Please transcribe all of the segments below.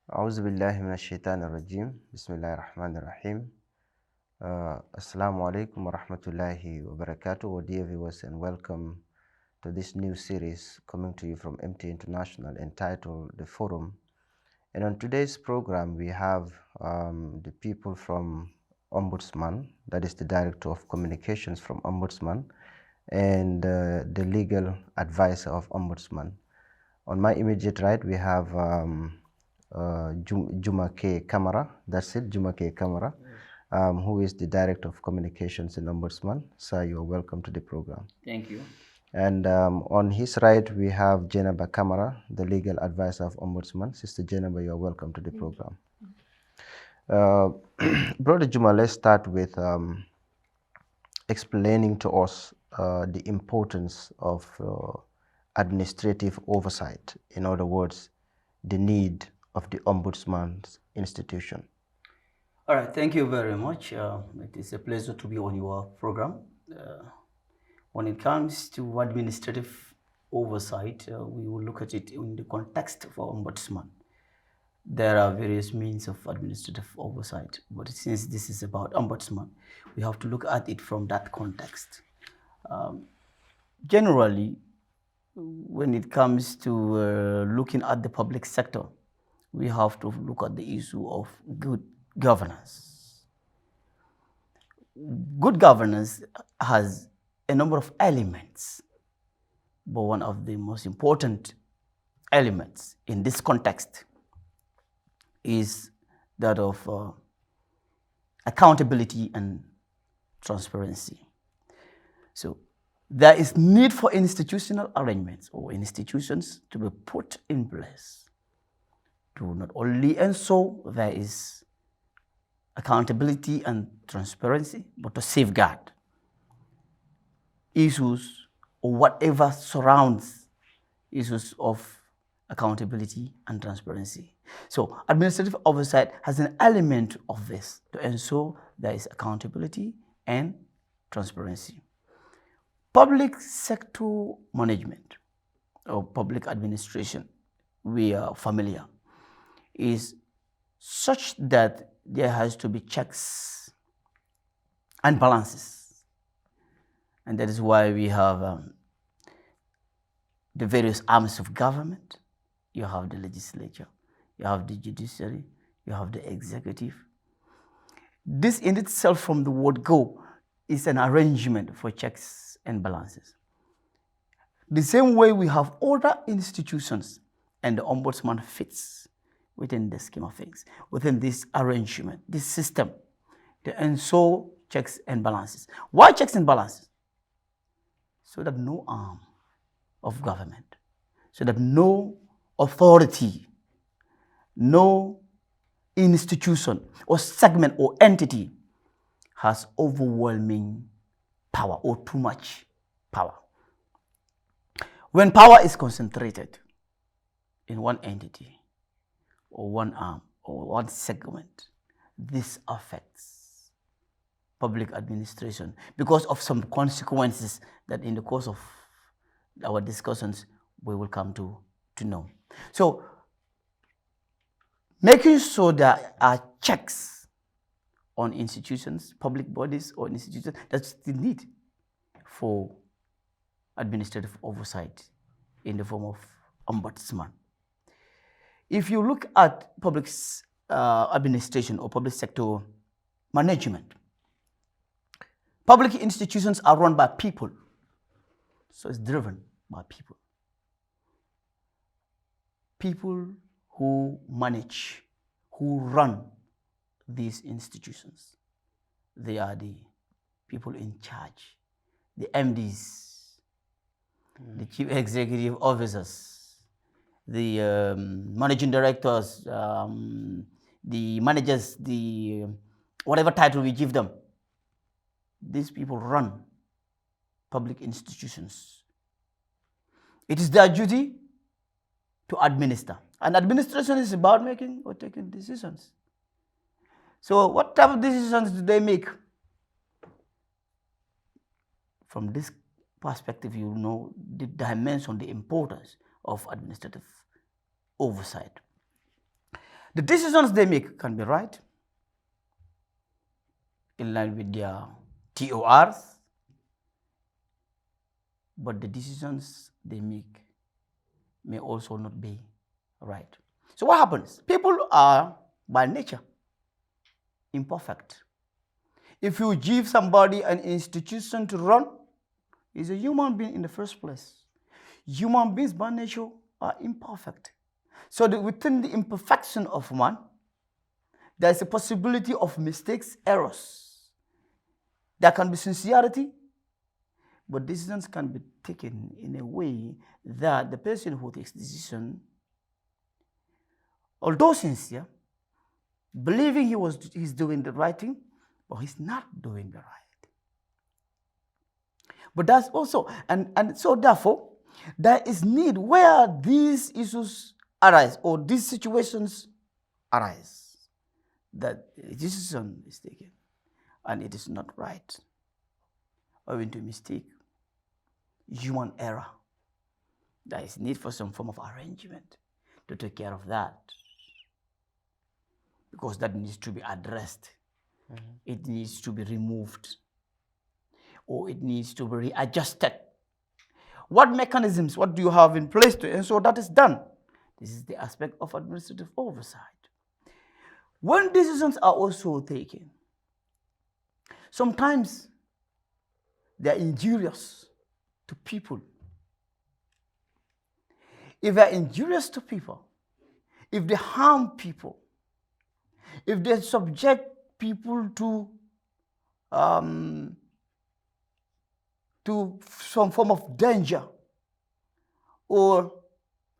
أعوذ بالله من الشيطان الرجيم بسم الله الرحمن الرحيم Assalamu alaikum wa rahmatullahi wa barakatuh, dear viewers, and welcome to this new series coming to you from MT International entitled The Forum. And on today's program we have the people from Ombudsman, that is the Director of Communications from Ombudsman, and the legal advisor of Ombudsman. On my immediate right we have Juma K. Kamara, that's it, Juma K. Kamara, who is the Director of Communications in Ombudsman. Sir, you are welcome to the program. Thank you. And on his right, we have Jenaba Kamara, the legal advisor of Ombudsman. Sister Jenaba, you are welcome to the program. Brother Juma, let's start with explaining to us the importance of administrative oversight. In other words, the need of the Ombudsman's institution. All right, thank you very much. It is a pleasure to be on your program. When it comes to administrative oversight, we will look at it in the context of Ombudsman. There are various means of administrative oversight, but since this is about Ombudsman, we have to look at it from that context. Generally, when it comes to looking at the public sector, we have to look at the issue of good governance. Good governance has a number of elements, but one of the most important elements in this context is that of accountability and transparency. So there is need for institutional arrangements or institutions to be put in place to not only ensure there is accountability and transparency, but to safeguard issues or whatever surrounds issues of accountability and transparency. So administrative oversight has an element of this to ensure there is accountability and transparency. Public sector management or public administration, we are familiar, is such that there has to be checks and balances. And that is why we have the various arms of government. You have the legislature, you have the judiciary, you have the executive. This in itself, from the word go, is an arrangement for checks and balances. The same way we have other institutions, and the Ombudsman fits within the scheme of things, within this arrangement, this system, to ensure checks and balances. Why checks and balances? So that no arm of government, so that no authority, no institution or segment or entity has overwhelming power or too much power. When power is concentrated in one entity or one arm or one segment, this affects public administration because of some consequences that in the course of our discussions we will come to know. So making sure there are checks on institutions, public bodies or institutions, that's the need for administrative oversight in the form of Ombudsman. If you look at public administration or public sector management, public institutions are run by people, so it's driven by people. People who manage, who run these institutions, they are the people in charge, the MDs, the chief executive officers, the managing directors, the managers, the whatever title we give them. These people run public institutions. It is their duty to administer. And administration is about making or taking decisions. So what type of decisions do they make? From this perspective, you know the dimension, the importance of administrative oversight. The decisions they make can be right, in line with their TORs, but the decisions they make may also not be right. So what happens? People are by nature imperfect. If you give somebody an institution to run, he's a human being in the first place. Human beings by nature are imperfect. So within the imperfection of man, there is a possibility of mistakes, errors. There can be sincerity, but decisions can be taken in a way that the person who takes decision, although sincere, believing he's doing the right thing, but he's not doing the right. But that's also, and so therefore, there is need where these issues arise or these situations arise, that a decision is taken and it is not right, owing to mistake, human error. There is need for some form of arrangement to take care of that, because that needs to be addressed. It needs to be removed, or it needs to be readjusted. What mechanisms, what do you have in place to ensure that is done? This is the aspect of administrative oversight. When decisions are also taken, sometimes they are injurious to people. If they are injurious to people, if they harm people, if they subject people to some form of danger or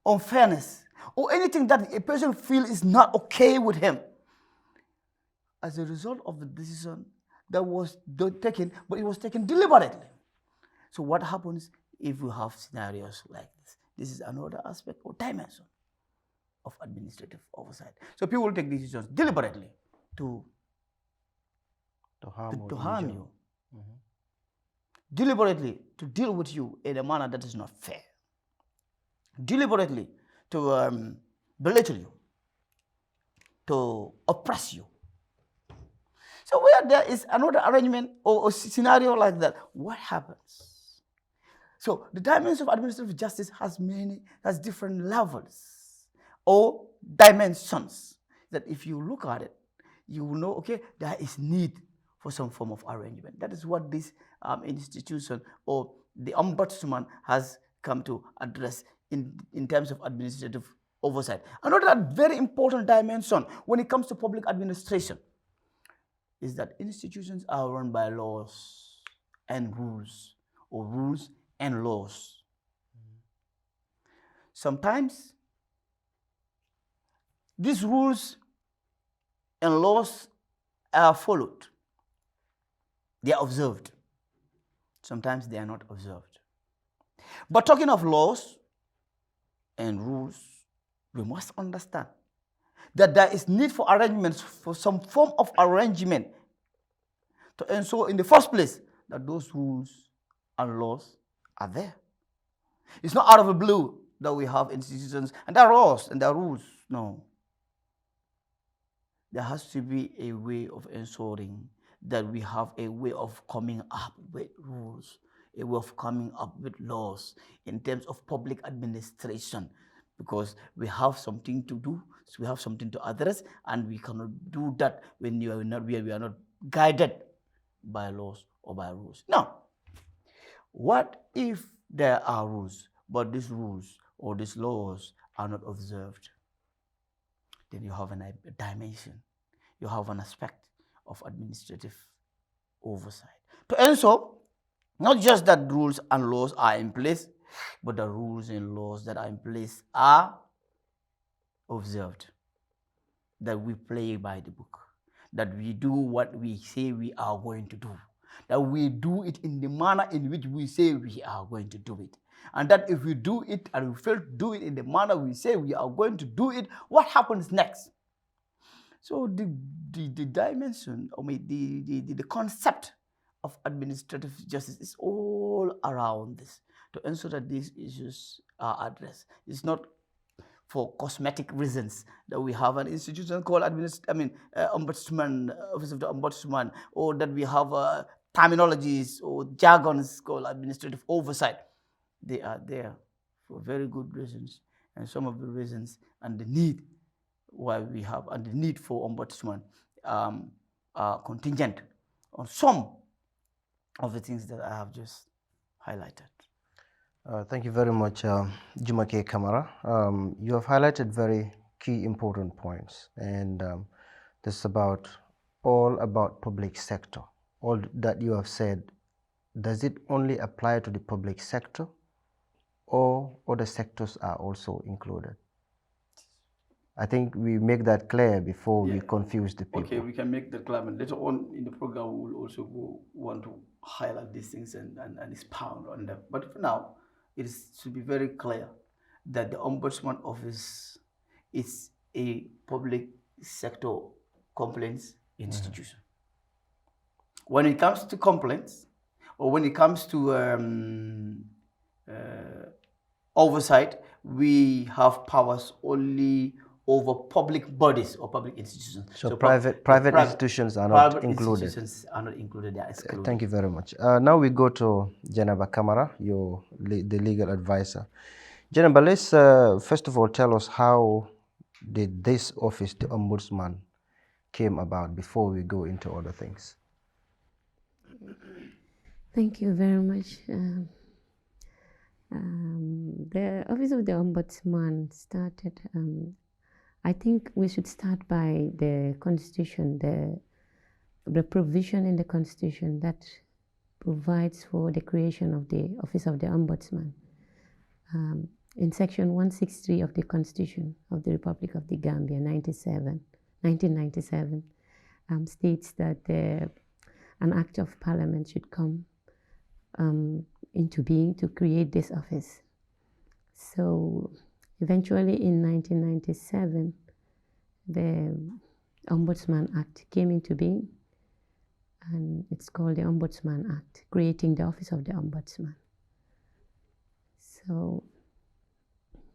unfairness, or anything that a person feels is not okay with him, as a result of the decision that was taken, but it was taken deliberately. So what happens if you have scenarios like this? This is another aspect or dimension of administrative oversight. So people will take decisions deliberately to harm you, deliberately to deal with you in a manner that is not fair, deliberately to belittle you, to oppress you. So where there is another arrangement or scenario like that, what happens? So the dimension of administrative justice has different levels or dimensions that if you look at it, you will know, okay, there is need for some form of arrangement. That is what this institution or the Ombudsman has come to address in terms of administrative oversight. Another very important dimension when it comes to public administration is that institutions are run by laws and rules, or rules and laws. Sometimes these rules and laws are followed. They are observed. Sometimes they are not observed. But talking of laws and rules, we must understand that there is need for arrangements, for some form of arrangement to ensure in the first place that those rules and laws are there. It's not out of the blue that we have institutions and there are laws and there are rules. No. There has to be a way of ensuring that we have a way of coming up with rules, a way of coming up with laws in terms of public administration, because we have something to do, so we have something to address, and we cannot do that when we are not guided by laws or by rules. Now, what if there are rules, but these rules or these laws are not observed? Then you have a dimension, you have an aspect of administrative oversight to ensure not just that rules and laws are in place, but the rules and laws that are in place are observed, that we play by the book, that we do what we say we are going to do, that we do it in the manner in which we say we are going to do it, and that if we do it and we fail to do it in the manner we say we are going to do it, what happens next? So the dimension, or the concept of administrative justice is all around this, to ensure that these issues are addressed. It's not for cosmetic reasons that we have an institution called Ombudsman, Office of the Ombudsman, or that we have terminologies or jargons called administrative oversight. They are there for very good reasons, and some of the reasons and the need why we have and the need for Ombudsman are contingent on some of the things that I have just highlighted. Thank you very much, Jumake Kamara. You have highlighted very key important points, and this is all about public sector. All that you have said, does it only apply to the public sector, or other sectors are also included? I think we make that clear before we confuse the people. Okay, we can make that clear, and later on in the program we will also want to highlight these things and expound on them. But for now, it should be very clear that the Ombudsman Office is a public sector complaints institution. When it comes to complaints, or when it comes to oversight, we have powers only over public bodies or public institutions. So private institutions are not included. Institutions are not included, they are excluded. Thank you very much. Now we go to Janaba Kamara, the legal advisor. Janaba, let's first of all tell us how did this office, the Ombudsman, came about before we go into other things. Thank you very much. The Office of the Ombudsman started, I think we should start by the Constitution, the provision in the Constitution that provides for the creation of the Office of the Ombudsman. In Section 163 of the Constitution of the Republic of the Gambia, 1997, states that an Act of Parliament should come into being to create this office. So eventually in 1997, the Ombudsman Act came into being, and it's called the Ombudsman Act, creating the Office of the Ombudsman. So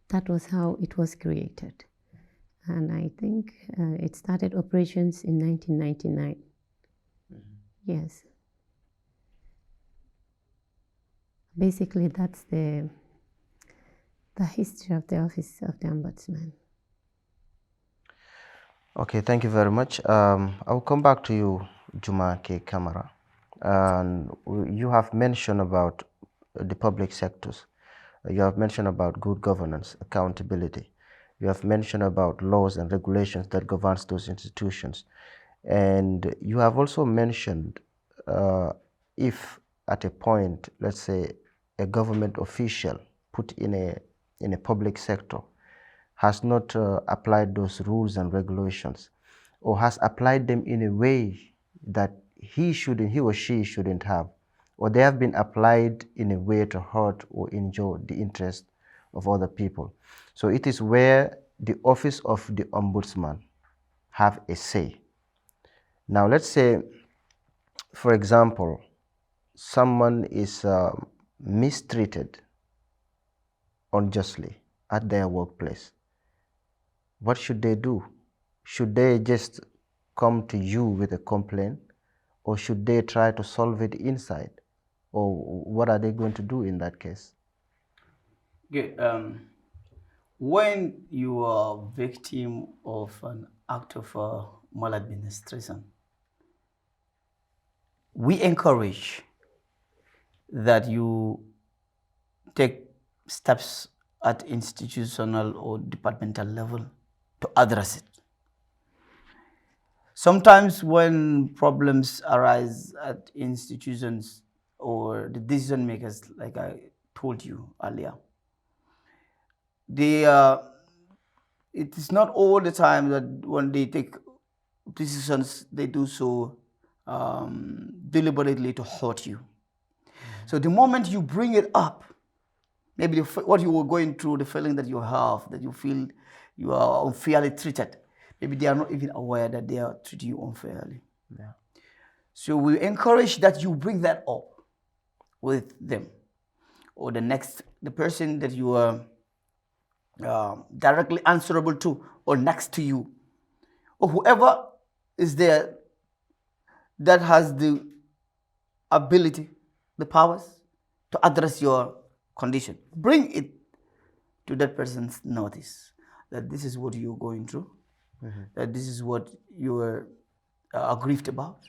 that was how it was created. And I think it started operations in 1999. Yes. Basically, that's the history of the Office of the Ombudsman. Okay, thank you very much. I'll come back to you, Juma K. Kamara. You have mentioned about the public sectors. You have mentioned about good governance, accountability. You have mentioned about laws and regulations that governs those institutions. And you have also mentioned if at a point, let's say, a government official put in a public sector has not applied those rules and regulations, or has applied them in a way that he or she shouldn't have, or they have been applied in a way to hurt or injure the interest of other people. So it is where the Office of the Ombudsman have a say. Now let's say, for example, someone is mistreated unjustly at their workplace. What should they do? Should they just come to you with a complaint, or should they try to solve it inside? Or what are they going to do in that case? Okay. When you are a victim of an act of maladministration, we encourage that you take steps at institutional or departmental level to address it. Sometimes when problems arise at institutions or the decision makers, like I told you earlier, it is not all the time that when they take decisions, they do so deliberately to hurt you. So the moment you bring it up, maybe what you were going through, the feeling that you have, that you feel you are unfairly treated, maybe they are not even aware that they are treating you unfairly. Yeah. So we encourage that you bring that up with them, or the person that you are directly answerable to or next to you, or whoever is there that has the ability, the powers to address your condition. Bring it to that person's notice that this is what you're going through, that this is what you are aggrieved about,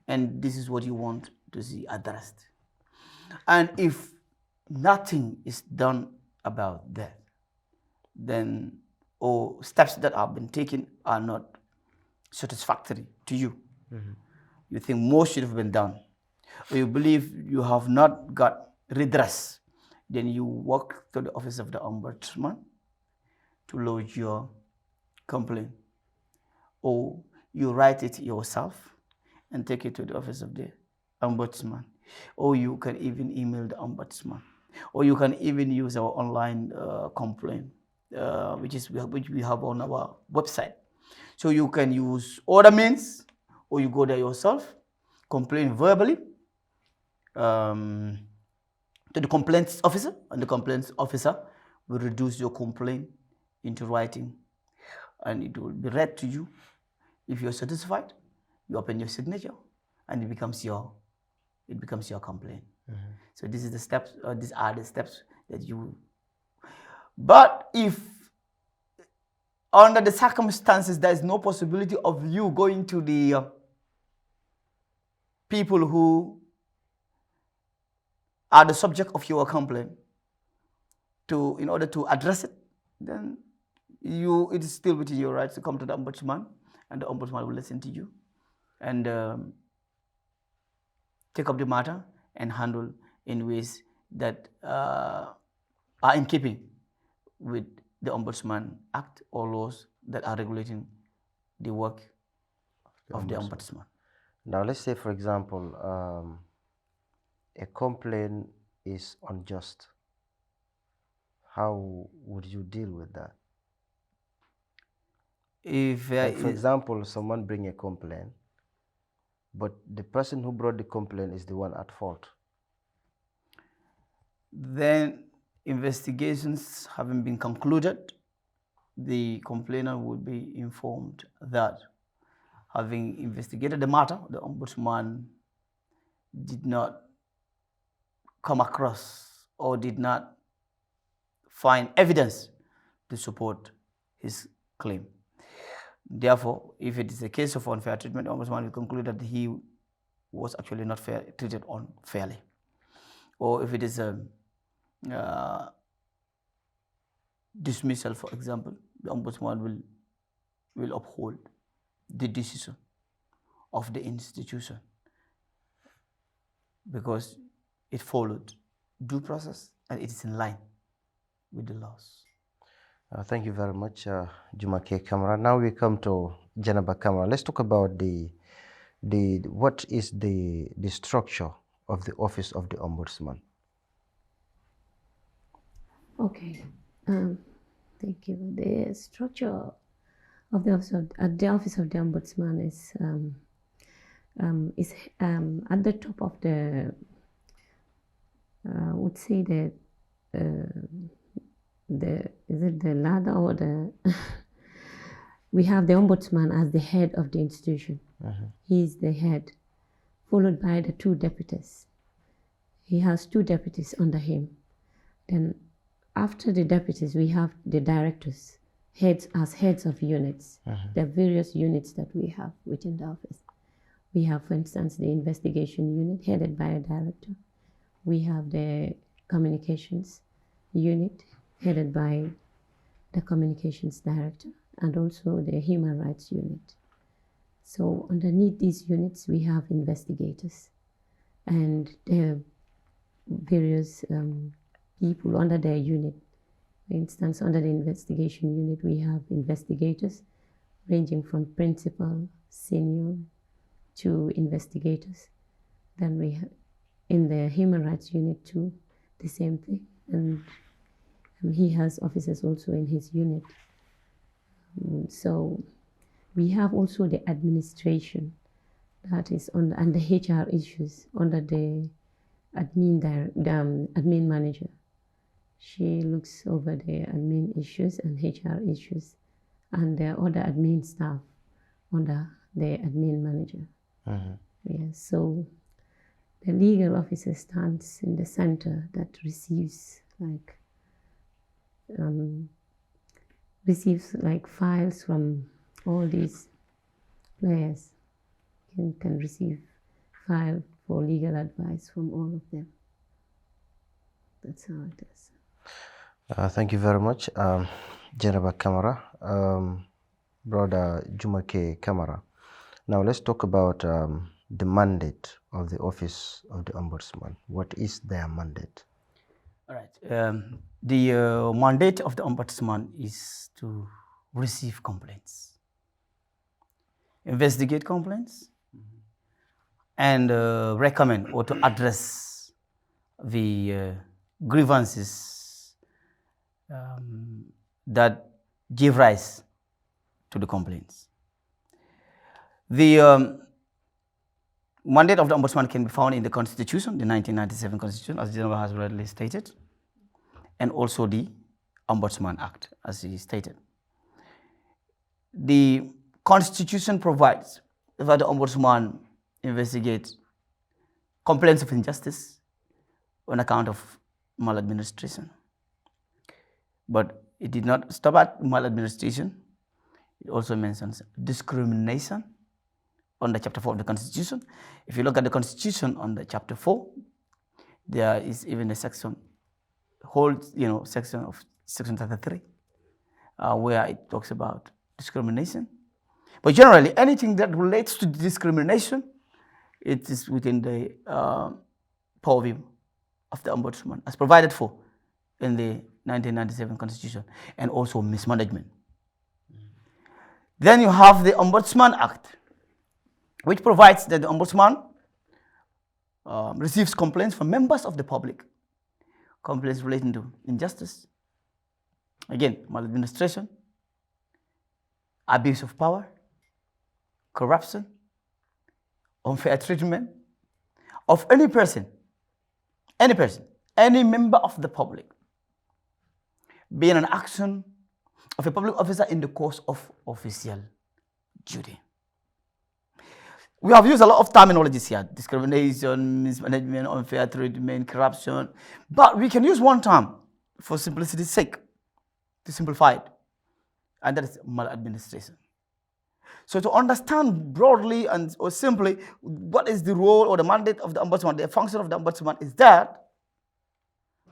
and this is what you want to see addressed. And if nothing is done about that, then or steps that have been taken are not satisfactory to you, you think more should have been done, or you believe you have not got redress, then you walk to the office of the Ombudsman to lodge your complaint, or you write it yourself and take it to the office of the Ombudsman, or you can even email the Ombudsman, or you can even use our online complaint, which we have on our website. So you can use other means, or you go there yourself, complain verbally to the complaints officer, and the complaints officer will reduce your complaint into writing, and it will be read to you. If you're satisfied, you open your signature, and it becomes your complaint. So this is the steps. These are the steps that you. But if under the circumstances there is no possibility of you going to the people who are the subject of your complaint in order to address it, then it is still within your rights to come to the Ombudsman, and the Ombudsman will listen to you and take up the matter and handle in ways that are in keeping with the Ombudsman Act or laws that are regulating the work of the Ombudsman. Now, let's say, for example, a complaint is unjust. How would you deal with that? If, like for example, someone bring a complaint, but the person who brought the complaint is the one at fault. Then investigations having been concluded, the complainant would be informed that having investigated the matter, the Ombudsman did not come across or did not find evidence to support his claim. Therefore, if it is a case of unfair treatment, the Ombudsman will conclude that he was actually not treated unfairly. Or if it is a dismissal, for example, the Ombudsman will uphold the decision of the institution because it followed due process and it is in line with the laws. Thank you very much, Jumake Kamara. Now we come to Janaba Kamara. Let's talk about what is the structure of the office of the Ombudsman. Okay, thank you. The structure of the office of the Ombudsman is at the top of the, would say is it the ladder or the? We have the Ombudsman as the head of the institution. He is the head, followed by the two deputies. He has two deputies under him. Then after the deputies, we have the directors, heads of units, the various units that we have within the office. We have, for instance, the investigation unit headed by a director. We have the communications unit headed by the communications director, and also the human rights unit. So underneath these units, we have investigators and the various people under their unit. For instance, under the investigation unit, we have investigators ranging from principal, senior to investigators. Then we have in the human rights unit too, the same thing. And he has officers also in his unit. So we have also the administration that is on and the HR issues under the admin manager. She looks over the admin issues and HR issues and the other admin staff under the admin manager. Yeah, so the legal officer stands in the center that receives files from all these players. Can receive file for legal advice from all of them. That's how it is. Thank you very much, Jenaba Kamara, Brother Jumake Kamara. Now let's talk about the mandate of the Office of the Ombudsman. What is their mandate? All right. The mandate of the Ombudsman is to receive complaints, investigate complaints, and recommend or to address the grievances that give rise to the complaints. The mandate of the Ombudsman can be found in the Constitution, the 1997 Constitution, as General has already stated, and also the Ombudsman Act, as he stated. The Constitution provides that the Ombudsman investigates complaints of injustice on account of maladministration. But it did not stop at maladministration. It also mentions discrimination under Chapter 4 of the Constitution. If you look at the Constitution under Chapter 4, there is even a section, Section 33, where it talks about discrimination. But generally, anything that relates to discrimination, it is within the purview of the Ombudsman, as provided for in the 1997 Constitution, and also mismanagement. Then you have the Ombudsman Act, which provides that the Ombudsman receives complaints from members of the public, complaints relating to injustice, again, maladministration, abuse of power, corruption, unfair treatment of any person, any member of the public, being an action of a public officer in the course of official duty. We have used a lot of terminologies here: discrimination, mismanagement, unfair treatment, corruption. But we can use one term for simplicity's sake, to simplify it, and that is maladministration. So to understand broadly or simply what is the role or the mandate of the Ombudsman, the function of the Ombudsman is that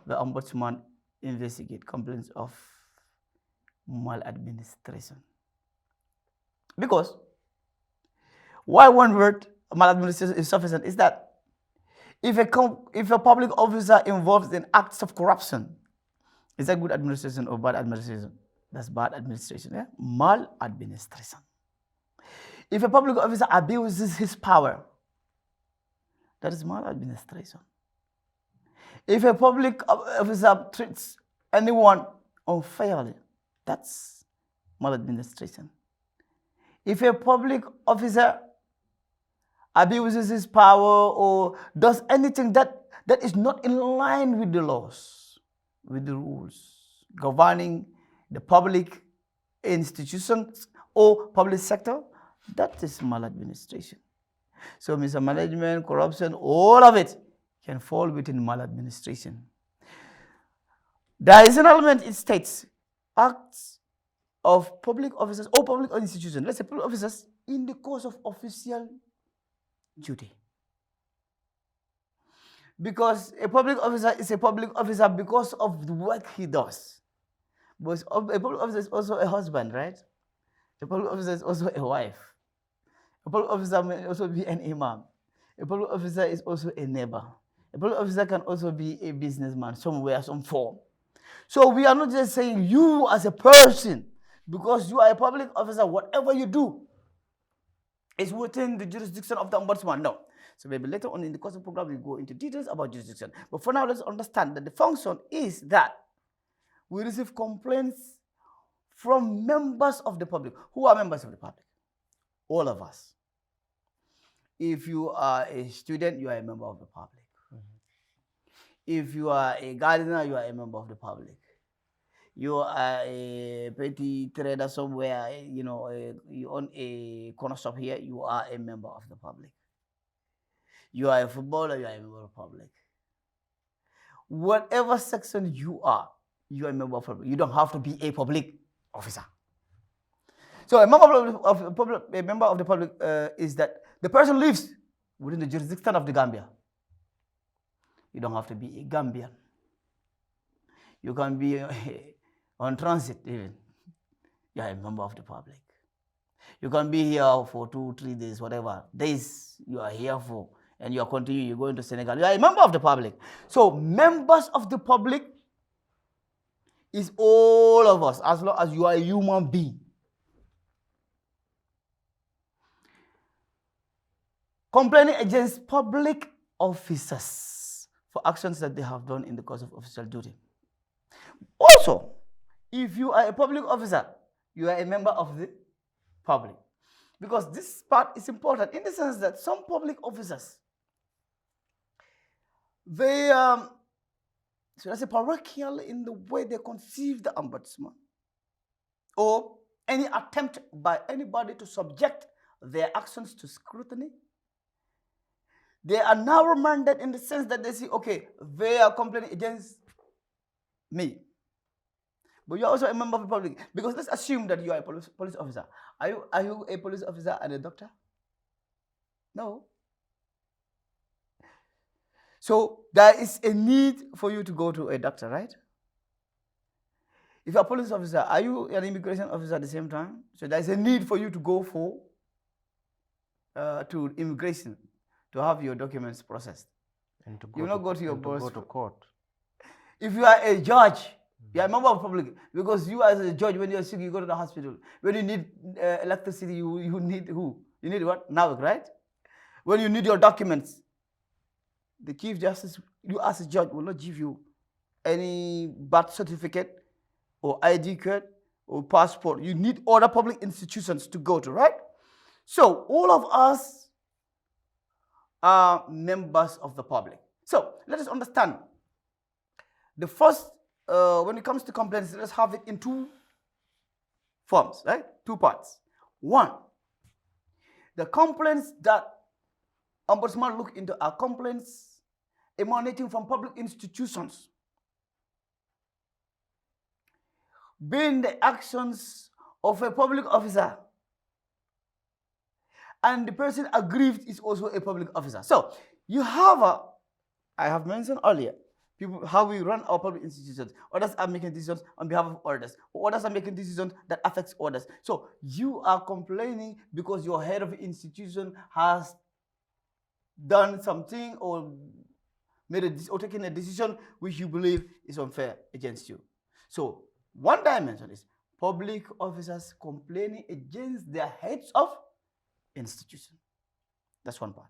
the Ombudsman investigates complaints of maladministration. Because why one word maladministration is sufficient is that if a public officer involved in acts of corruption, is that good administration or bad administration? That's bad administration, yeah? Maladministration. If a public officer abuses his power, that is maladministration. If a public officer treats anyone unfairly, that's maladministration. If a public officer abuses his power or does anything that is not in line with the laws, with the rules governing the public institutions or public sector, that is maladministration. So mismanagement, corruption, all of it can fall within maladministration. There is an element, it states, acts of public officers or public institutions, let's say public officers, in the course of official duty. Because a public officer is a public officer because of the work he does. But a public officer is also a husband, right? A public officer is also a wife. A public officer may also be an imam. A public officer is also a neighbor. A public officer can also be a businessman somewhere, some form. So we are not just saying you as a person, because you are a public officer, whatever you do is within the jurisdiction of the Ombudsman. No. So maybe later on in the course of the program, we go into details about jurisdiction. But for now, let's understand that the function is that we receive complaints from members of the public. Who are members of the public? All of us. If you are a student, you are a member of the public. If you are a gardener, you are a member of the public. You are a petty trader somewhere, you know, you own a corner shop here, you are a member of the public. You are a footballer, you are a member of the public. Whatever section you are a member of the public. You don't have to be a public officer. So a member of the public is that the person lives within the jurisdiction of the Gambia. You don't have to be a Gambian. You can be on transit even. You are a member of the public. You can be here for 2-3 days, whatever days you are here for, and you are continuing, you're going to Senegal. You are a member of the public. So members of the public is all of us, as long as you are a human being. Complaining against public officers for actions that they have done in the course of official duty. Also, if you are a public officer, you are a member of the public. Because this part is important in the sense that some public officers, they should I say parochial in the way they conceive the ombudsman, or any attempt by anybody to subject their actions to scrutiny. They are narrow-minded in the sense that they see, okay, they are complaining against me. But you're also a member of the public. Because let's assume that you are a police officer. Are you a police officer and a doctor? No. So there is a need for you to go to a doctor, right? If you're a police officer, are you an immigration officer at the same time? So there is a need for you to go to immigration to have your documents processed. And to go you will not go to your boss. To go to court. If you are a judge, you are a member of the public, because you as a judge, when you are sick, you go to the hospital. When you need electricity, you need who? You need what? NAVIC, right? When you need your documents, the Chief Justice, you as a judge, will not give you any birth certificate or ID card or passport. You need other public institutions to go to, right? So all of us are members of the public. So let us understand. The first, when it comes to complaints, let's have it in two forms, right? Two parts. One, the complaints that Ombudsman look into are complaints emanating from public institutions, being the actions of a public officer, and the person aggrieved is also a public officer. So you have I have mentioned earlier, how we run our public institutions. Others are making decisions on behalf of others. Others are making decisions that affects others. So you are complaining because your head of the institution has done something or taken a decision which you believe is unfair against you. So one dimension is public officers complaining against their heads of institution. That's one part.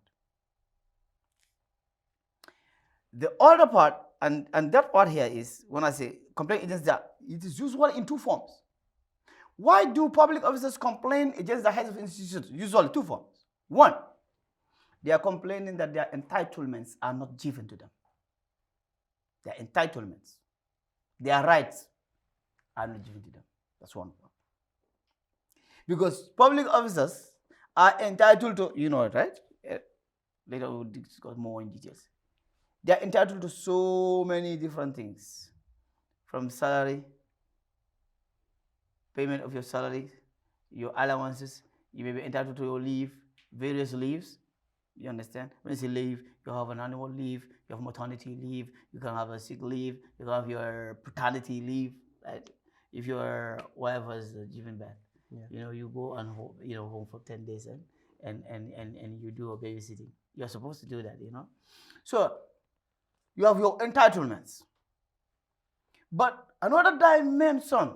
The other part, and that part here is, when I say complain against that, it is usually in two forms. Why do public officers complain against the heads of institutions? Usually two forms. One, they are complaining that their entitlements are not given to them. Their entitlements, their rights are not given to them. That's one part. Because public officers are entitled to, you know it, right? Later we'll discuss more in details. They are entitled to so many different things, from salary, payment of your salary, your allowances. You may be entitled to your leave, various leaves. You understand? When you say leave, you have an annual leave, you have maternity leave, you can have a sick leave, you can have your paternity leave. Right? If your wife was given birth, you go and home for 10 days and you do a babysitting. You're supposed to do that, So you have your entitlements. But another dimension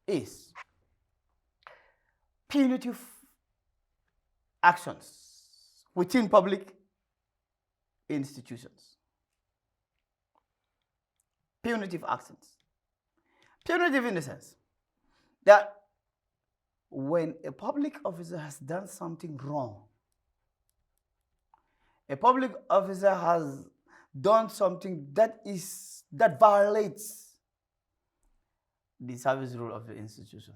is punitive actions within public institutions. Punitive actions. Punitive in the sense that when a public officer has done something wrong, a public officer has done something that violates the service rule of the institution,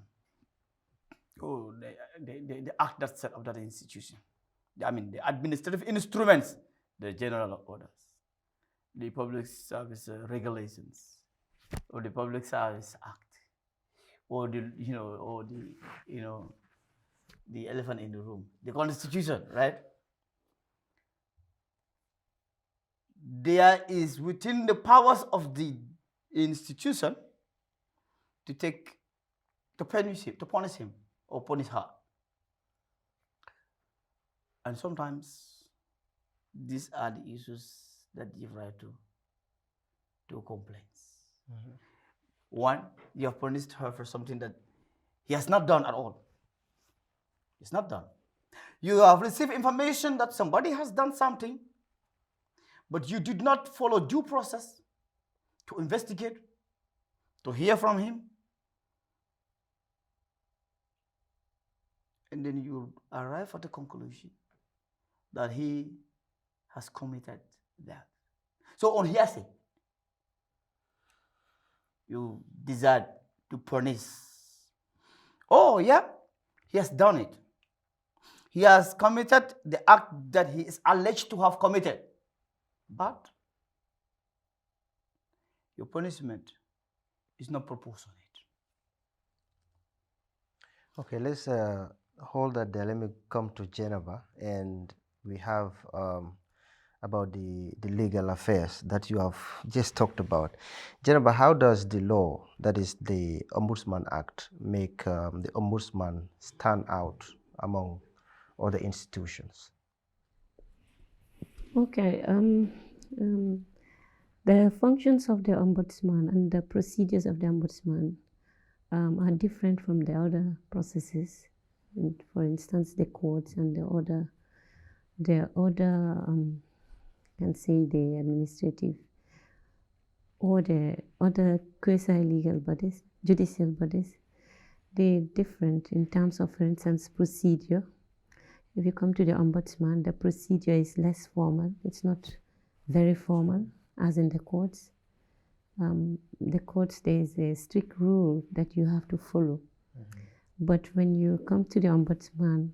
or the act that set of that institution, I mean the administrative instruments, the general orders, the public service regulations, or the public service act, or the the elephant in the room, the constitution, right? There is within the powers of the institution to punish him or punish her. And sometimes these are the issues that give rise to complaints. Mm-hmm. One, you have punished her for something that he has not done at all. It's not done. You have received information that somebody has done something, but you did not follow due process to investigate, to hear from him. And then you arrive at the conclusion that he has committed that. So on hearsay, you decide to punish. Oh yeah, he has done it. He has committed the act that he is alleged to have committed. But your punishment is not proportionate. Okay, let's hold that there. Let me come to Geneva, and we have about the legal affairs that you have just talked about. Geneva, how does the law, that is the Ombudsman Act, make the Ombudsman stand out among other institutions? Okay. The functions of the Ombudsman and the procedures of the Ombudsman are different from the other processes. And for instance, the courts and the other can say the administrative or the other quasi-legal bodies, judicial bodies. They're different in terms of, for instance, procedure. If you come to the Ombudsman, the procedure is less formal. It's not very formal, as in the courts. The courts, there is a strict rule that you have to follow. Mm-hmm. But when you come to the Ombudsman,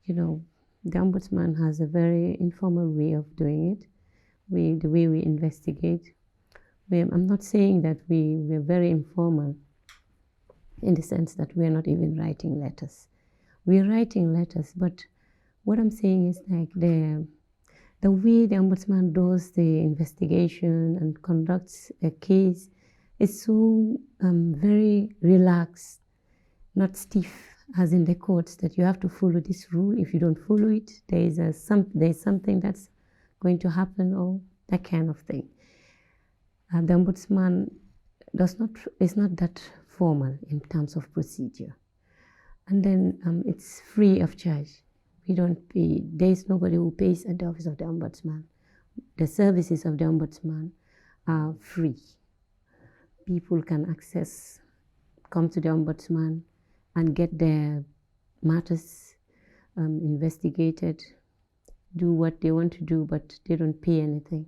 the Ombudsman has a very informal way of doing it. The way we investigate. I'm not saying that we're very informal in the sense that we're not even writing letters. We're writing letters, but what I'm saying is like the way the Ombudsman does the investigation and conducts a case is so very relaxed, not stiff, as in the courts, that you have to follow this rule. If you don't follow it, there's something that's going to happen, or that kind of thing. The Ombudsman is not that formal in terms of procedure. And then it's free of charge. We don't pay. There is nobody who pays at the office of the Ombudsman. The services of the Ombudsman are free. People can come to the Ombudsman and get their matters investigated, do what they want to do, but they don't pay anything.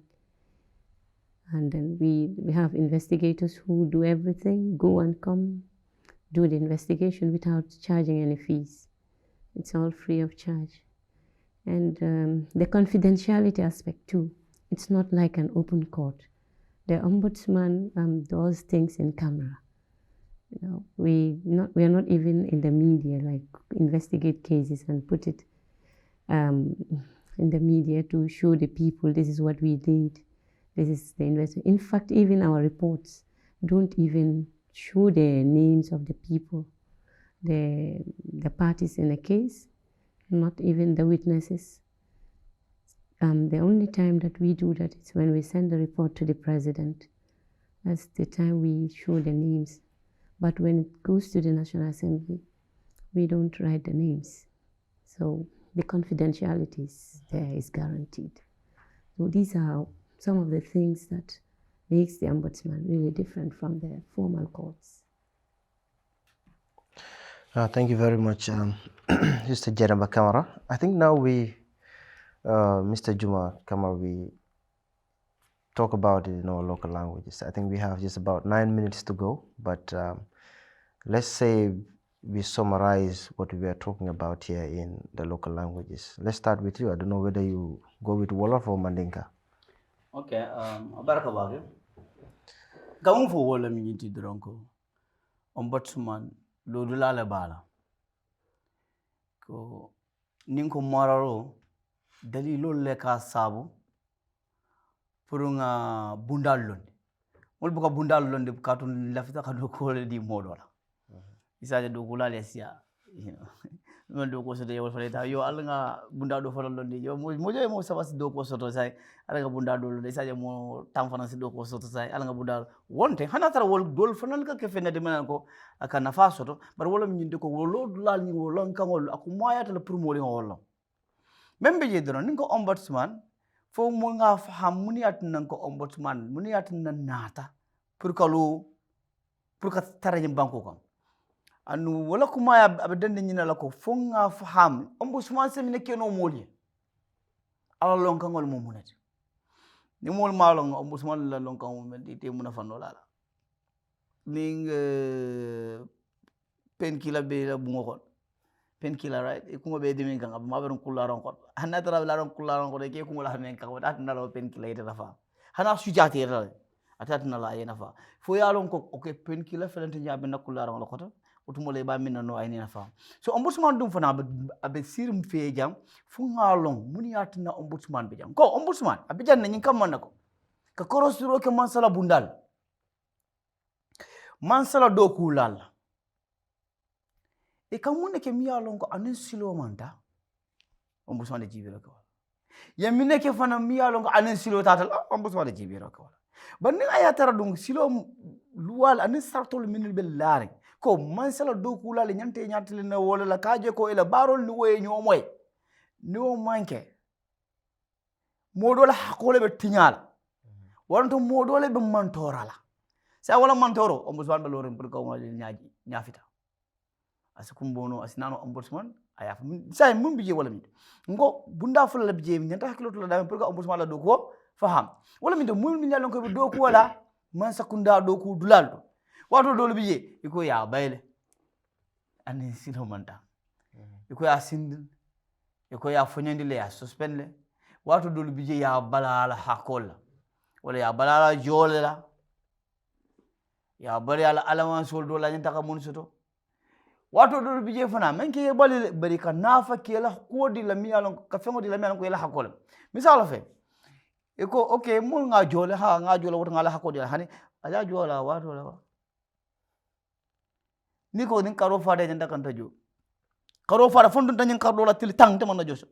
And then we have investigators who do everything, go and come, do the investigation without charging any fees. It's all free of charge. And the confidentiality aspect too. It's not like an open court. The Ombudsman does things in camera. We are not even in the media, like investigate cases and put it in the media to show the people this is what we did. This is the investigation. In fact, even our reports don't even show the names of the people, the parties in the case, not even the witnesses. The only time that we do that is when we send the report to the president. That's the time we show the names. But when it goes to the National Assembly, we don't write the names. So the confidentiality is guaranteed. So these are some of the things that makes the Ombudsman really different from the formal courts. Thank you very much, Mr. Jeremiah Kamara. I think now Mr. Juma Kamara, we talk about it in our local languages. I think we have just about 9 minutes to go, but let's say we summarize what we are talking about here in the local languages. Let's start with you. I don't know whether you go with Wolof or Mandinka. Okay, baraka bage. Gamu fo wala mi nyiti dronko. Ombudsman lo dulala bala. Ko ninko mararo dalilo leka sabu purunga bundal londe. Mol buka bundal londe katun lafita kadu ko di modola. Isaje do kula lesia. Non do ko so de wol faleta yo alanga bunda do folo londe yo mo mo sabas do ko soto sai alanga bunda do londe isaje mo tam fana si do ko soto sai alanga bunda wonte hana tara wol dol fanal ka ke fenade men ko aka nafa soto bar wala mi nyinde ko wolo dulal ni wolo kangol aku moyata le pour moli wolo membe je dono ningo ombudsman fo mo nga faham muni atnan ko ombudsman muni atnan nata pour ka tara jim banko ko anu wala kuma ya abadande nyina la ko fonga faham ombudsman se mine keno moli ala lon kangol mo munati ni mol malong ombudsman la lon kangol men di te muna fanola la ning pen kila be la bungo ko pen kila right e kuma be dimi kanga ma beron kularon ko hanna tara laron kularon ko ke kuma la men kanga dat na lo pen kila ite rafa hana sujati ite atat na la yena fa fo yalon ko okay pen kila felante nyabe na kularon ko to utumole ba minna no ay nina fa so ombudsman dum fana abe sirim fe jam fu ngalong muni yatina ombudsman be jam ko ombudsman abe jan ni kam man ko ka korosuro ke mansala bundal mansala do kulal e kamune ke miyalon ko anen silo manta ombudsman de jibiro ko yamine ke fana miyalon ko anen silo tatal ombudsman de jibiro ko banni ayatara dum silo luwal anen sartol minil be lare ko mansala do kula le nyante nyatile na wala la kaje ko ila barol ni we nyomoy ni o manke modol hakole be tinyala wonto modole be mantorala sa wala mantoro ombudsman be loren pour ko wala nyaaji nyafita asikum bono asinano ombudsman aya say mum bije wala mi ngo bunda fula bije mi nyanta hakilo to la dame pour ko ombudsman la do ko faham wala mi do mul mi nyalon ko be do ko wala man sakunda do ko dulal to wato dole bije iko ya bayle anin sino manta iko ya sindin iko ya fonyandi le ya suspend le wato dole bije ya balala hakola wala ya balala jolela ya bari ala alaman sol do la nyanta ka mun soto wato dole bije fana men ke bali bari ka nafa ke la kodi la mi alon ka fengo di la mi alon ko la hakola misala fe iko okay mun nga jole ha nga jole wato nga la hakodi hani aja jola wato la niko nin karo fade nyanda kan tajo karo fara fondun tanyin karo la til tang te man joso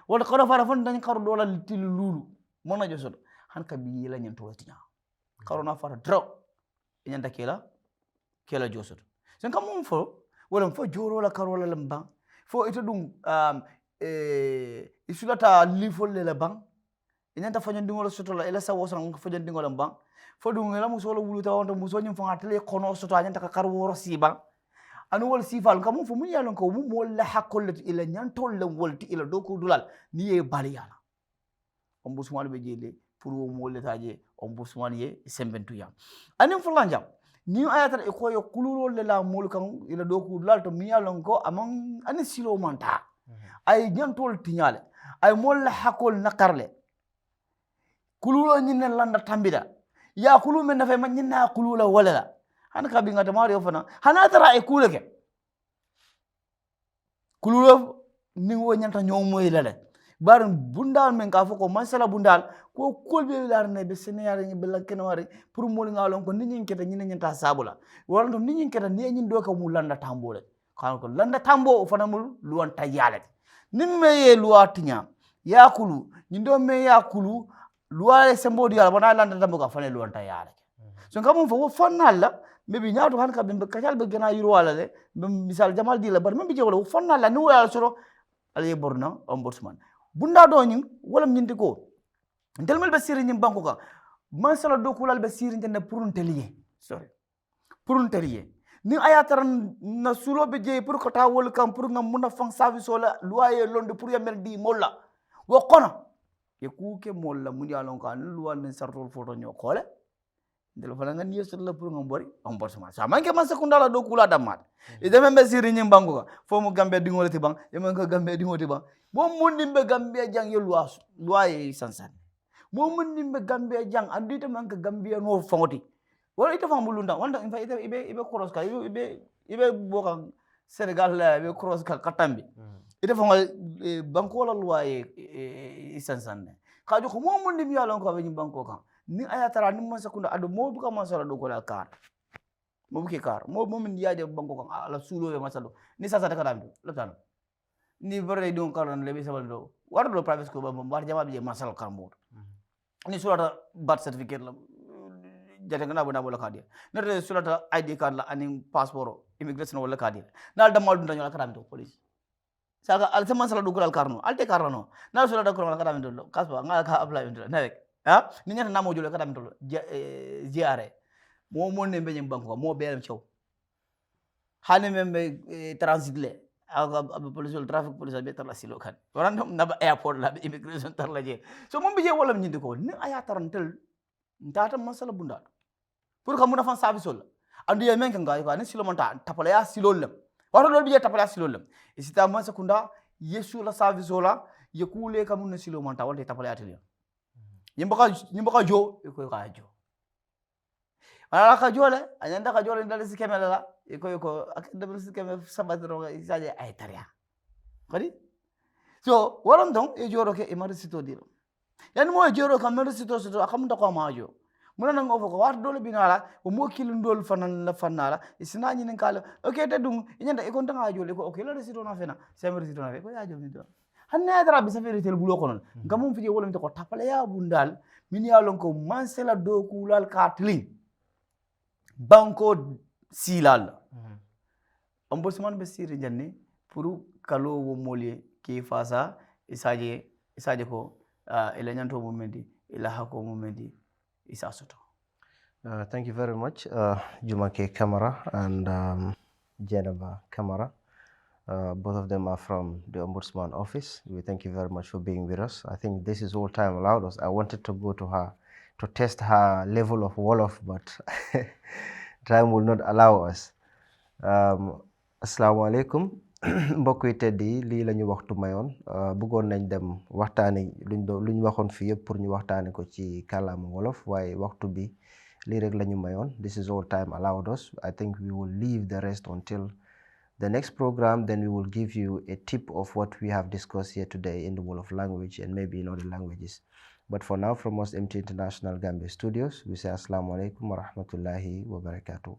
wala karo fara fondun tanyin karo dola til lulu man joso han ka bi la nyen to tinya karo na fara dro nyanda kela joso sen kam mum fo wala fo joro la karo la lamba fo ito dum isulata lifol le la bang nyanda fanyon dingol soto la ela sa wosan fanyon dingol bang fo dum la musolo wuluta wonto musonyin fo atele kono soto anyanta ka karo woro siba anu wol sifal kam fo mun yalon ko mum wol la hakol ila nyantol la wolti ila doku dulal ni e bali yala ombudsman be jele pour wo mo le taje ombudsman ye sembentu yam anim fo lanjam ni ayata e ko yo kululol le la mol kan ila doku dulal to mi yalon ko amon ani silo manta ay nyantol tinyale ay mol la hakol nakarle kululo nyine landa tambida ya kulu men nafa man nyina kulula wala han ka bi ngata mari fana hana tara e kulake kululo ni wo nyanta nyomoy lale bar bundal men ka foko masala bundal ko kolbe lar ne be seniyare ni be lankene wari pour mol ngalon ko ninyin keta nyina nyanta sabula wala to ninyin keta ni nyin do ka mu landa tambole kan ko landa tambo fana mul luwan tayale nimme ye luwatinya ya kulu nyindo me ya kulu luwale sembo di ala bana landa tambo ka fane luwan tayale so ngam fo fanalla mebi nyaatu han ka be kachal be gena yiro wala le misal jamal di la bar mebi jewlo fanalla ni wala soro ale borna ombudsman bunda do nyin wala nyindi ko ndelmel be siri nyim banko ka masala do kulal be siri ndene purun teliye sorry purun teliye ni ayatar na sulo be je pour ko ta wol kam pour ngam muna fang service wala loyer londe pour yamel di molla wo kono e ku ke molla mun ya lon kan luwa nen sartol foto nyo kole ndel fana ngan yeso la pour ngam bori ombudsman sa manke man sekunda la do kula damat e de membe siri nyim bango fo mu gambe dingol ti bang e man ko gambe dingol ti bang mo mun dimbe gambe jang ye loi e sansan mo mun dimbe gambe jang andi te man ko gambe no fongoti wala ite fam bulunda wanda in fa ibe cross ka ibe boka Senegal la ibe cross ka katambi ite fam banko la loi e sansan ka jo ko mo mun dim ya lon ko be banko kan ni aya tara ni man sakunda ado mo buka masala do ko la kar mo buke kar mo min yaade banko kan ala sulo be masalo ni sasa taka damdo lo tan ni bare do karon le be sabal do war do private school ba bar jama be masal kar mo ni sulata birth certificate la jate ngana bona bola kadi na re sulata ID card la ani passport immigration wala kadi na dal mal dum dañu la karam police saka al sama sala do ko al karno alte karno na sulata ko la karam do kasba ngala ka apply do na rek ha ni ñata namo jole kadam tolo jiare mo ne be ñam banko mo belam ciow hane membe transit le ab police traffic police be tarla silo kan waran na airport la immigration tarla je so mo biye wala ñindi ko ni aya tarantel ndata masala bunda pour que muna fan service la andu ye men kan ga ni silo monta tapala ya silo lam wato do biye tapala silo lam e sita man sekunda yesu la service la ye kule kam na silo monta wala tapala ya tele nyimboka jo iko ka jo ala ka jo le anyanda ka jo le ndale sikeme la iko akadabul sikeme sabatro isaje ay taria kadi so waran don e joro ke e marisito dilo yan mo joro ka marisito so akam da ko ma jo muna nan ofo ko wat dole binala o mo kilin dol fanan la fanala isina nyi nin kala okay te dum nyanda e kon tanga jo le ko okay la resito na fena se marisito na fe ko ya jo mi do hanne dara bi safere tel bulo konon ngamum fije wolum to ko tapale ya bundal min ya lon ko mansela do kulal katlin banko silal ombudsman be siri janne pour kalo wo molye ki fasa isaje ko ila nyanto momenti ila hako momenti isa soto Thank you very much, Jumake Kamara and Jenaba Kamara. Both of them are from the Ombudsman office. We thank you very much for being with us. I think this is all time allowed us. I wanted to go to her to test her level of Wolof, but time will not allow us. Assalamu alaikum. mbokk yi tedd yi lii la ñu waxtu mayoon bëggoon nañ dem waxtaane luñ waxoon fi yëpp pour ñu waxtaane ko ci kàllaama wolof waaye waxtu bi lii rek la ñu mayoon. This is all time allowed us. I think we will leave the rest until the next program. Then we will give you a tip of what we have discussed here today in the Wolof language and maybe in other languages. But for now, from us MT International Gambia Studios, we say Assalamu alaikum wa rahmatullahi wa barakatuh.